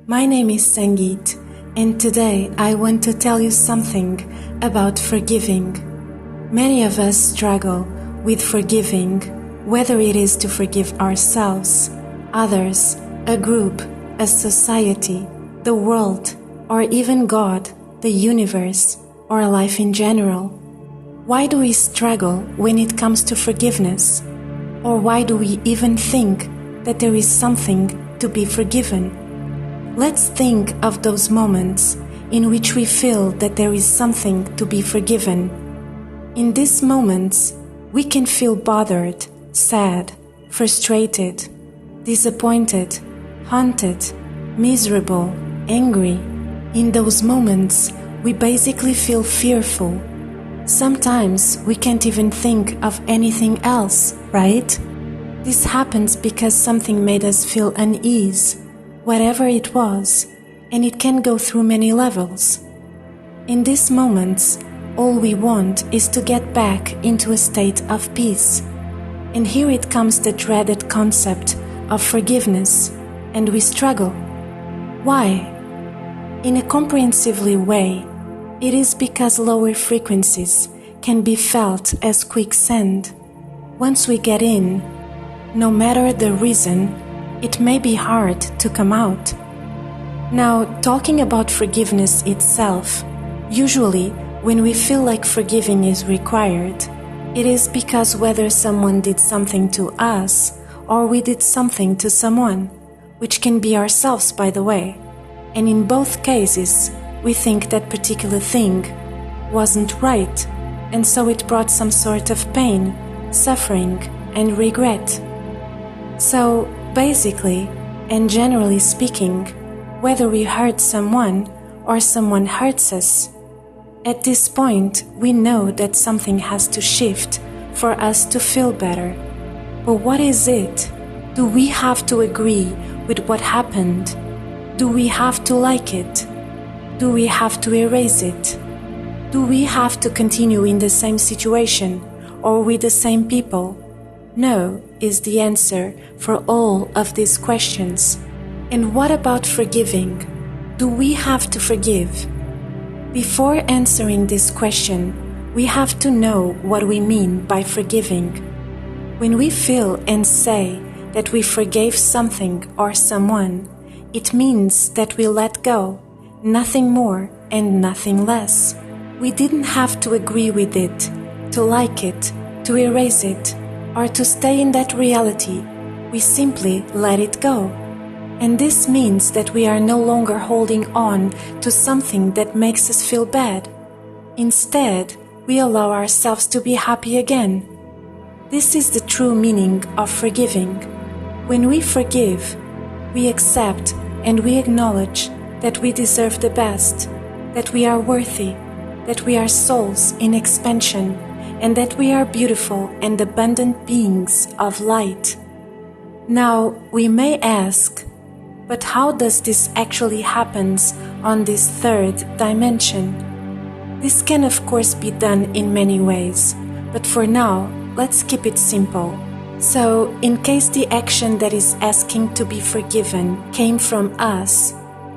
My name is Sangeet, and today I want to tell you something about forgiving. Many of us struggle with forgiving, whether it is to forgive ourselves, others, a group, a society, the world, or even God, the universe, or life in general. Why do we struggle when it comes to forgiveness? Or why do we even think that there is something to be forgiven? Let's think of those moments in which we feel that there is something to be forgiven. In these moments, we can feel bothered, sad, frustrated, disappointed, haunted, miserable, angry. In those moments, we basically feel fearful. Sometimes we can't even think of anything else, right? This happens because something made us feel unease, whatever it was, and it can go through many levels. In these moments, all we want is to get back into a state of peace. And here it comes the dreaded concept of forgiveness, and we struggle. Why? In a comprehensively way, it is because lower frequencies can be felt as quicksand. Once we get in, no matter the reason, it may be hard to come out. Now, talking about forgiveness itself, usually when we feel like forgiving is required, it is because whether someone did something to us or we did something to someone, which can be ourselves, by the way. And in both cases, we think that particular thing wasn't right, and so it brought some sort of pain, suffering, and regret. So, basically, and generally speaking, whether we hurt someone or someone hurts us, at this point we know that something has to shift for us to feel better. But what is it? Do we have to agree with what happened? Do we have to like it? Do we have to erase it? Do we have to continue in the same situation or with the same people? No is the answer for all of these questions. And what about forgiving? Do we have to forgive? Before answering this question, we have to know what we mean by forgiving. When we feel and say that we forgave something or someone, it means that we let go, nothing more and nothing less. We didn't have to agree with it, to like it, to erase it, or to stay in that reality. We simply let it go. And this means that we are no longer holding on to something that makes us feel bad. Instead, we allow ourselves to be happy again. This is the true meaning of forgiving. When we forgive, we accept and we acknowledge that we deserve the best, that we are worthy, that we are souls in expansion, and that we are beautiful and abundant beings of light. Now, we may ask, but how does this actually happen on this third dimension? This can of course be done in many ways, but for now, let's keep it simple. So, in case the action that is asking to be forgiven came from us,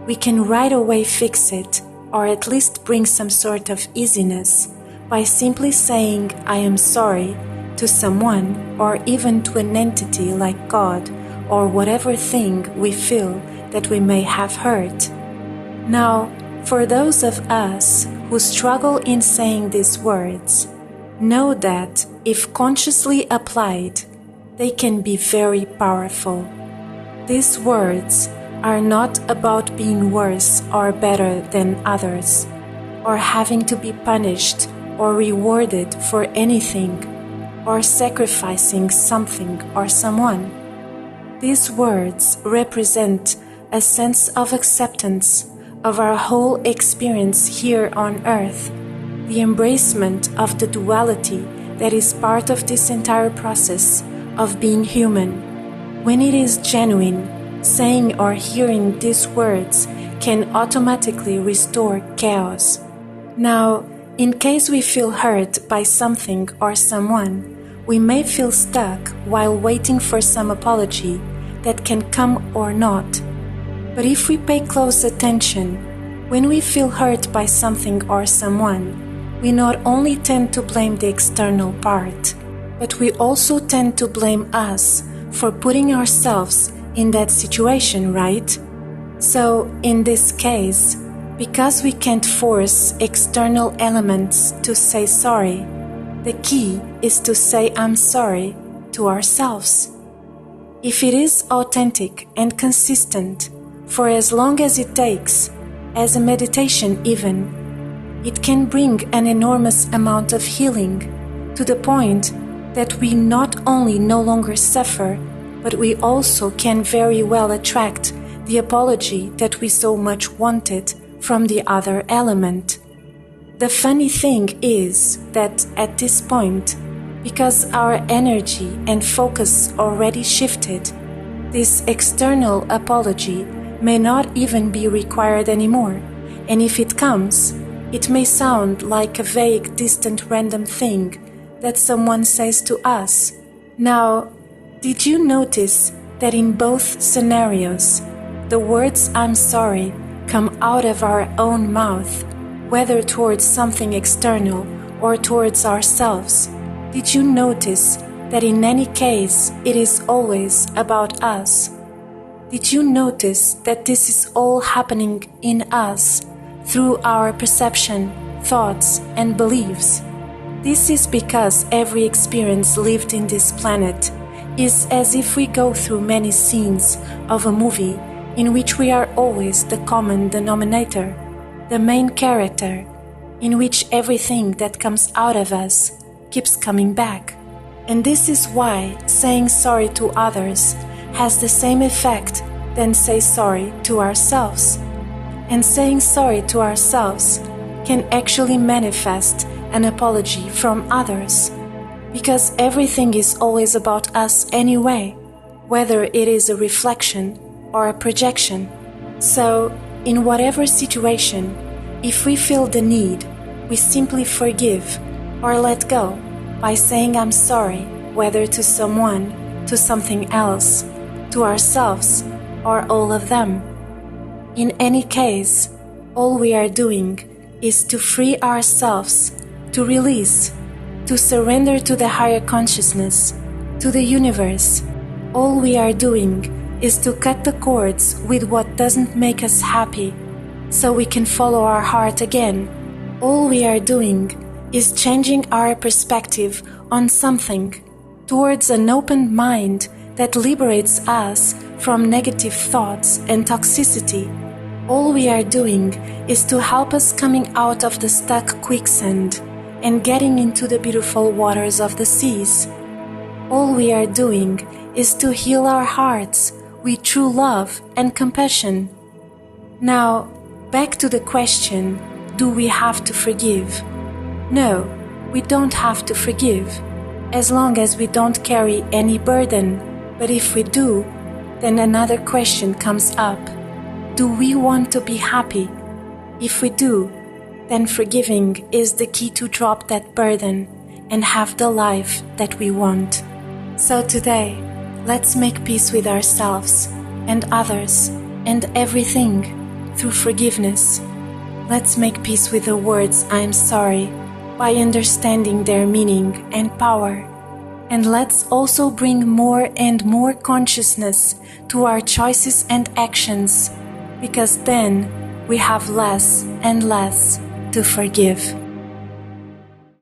we can right away fix it, or at least bring some sort of easiness, by simply saying, I am sorry, to someone or even to an entity like God or whatever thing we feel that we may have hurt. Now, for those of us who struggle in saying these words, know that if consciously applied, they can be very powerful. These words are not about being worse or better than others, or having to be punished or rewarded for anything, or sacrificing something or someone. These words represent a sense of acceptance of our whole experience here on earth, the embracement of the duality that is part of this entire process of being human. When it is genuine, saying or hearing these words can automatically restore chaos. Now, in case we feel hurt by something or someone, we may feel stuck while waiting for some apology that can come or not. But if we pay close attention, when we feel hurt by something or someone, we not only tend to blame the external part, but we also tend to blame us for putting ourselves in that situation, right? So, in this case, because we can't force external elements to say sorry, the key is to say I'm sorry to ourselves. If it is authentic and consistent, for as long as it takes, as a meditation even, it can bring an enormous amount of healing to the point that we not only no longer suffer, but we also can very well attract the apology that we so much wanted from the other element. The funny thing is that at this point, because our energy and focus already shifted, this external apology may not even be required anymore, and if it comes, it may sound like a vague, distant, random thing that someone says to us. Now, did you notice that in both scenarios, the words I'm sorry come out of our own mouth, whether towards something external or towards ourselves? Did you notice that in any case it is always about us? Did you notice that this is all happening in us through our perception, thoughts, and beliefs? This is because every experience lived in this planet is as if we go through many scenes of a movie in which we are always the common denominator, the main character, in which everything that comes out of us keeps coming back. And this is why saying sorry to others has the same effect than say sorry to ourselves. And saying sorry to ourselves can actually manifest an apology from others, because everything is always about us anyway, whether it is a reflection or a projection. So, in whatever situation, if we feel the need, we simply forgive or let go by saying I'm sorry, whether to someone, to something else, to ourselves, or all of them. In any case, all we are doing is to free ourselves, to release, to surrender to the higher consciousness, to the universe. All we are doing is to cut the cords with what doesn't make us happy, so we can follow our heart again. All we are doing is changing our perspective on something towards an open mind that liberates us from negative thoughts and toxicity. All we are doing is to help us coming out of the stuck quicksand and getting into the beautiful waters of the seas. All we are doing is to heal our hearts with true love and compassion. Now, back to the question, do we have to forgive? No, we don't have to forgive, as long as we don't carry any burden. But if we do, then another question comes up. Do we want to be happy? If we do, then forgiving is the key to drop that burden and have the life that we want. So today, let's make peace with ourselves and others and everything through forgiveness. Let's make peace with the words I'm sorry by understanding their meaning and power. And let's also bring more and more consciousness to our choices and actions, because then we have less and less to forgive.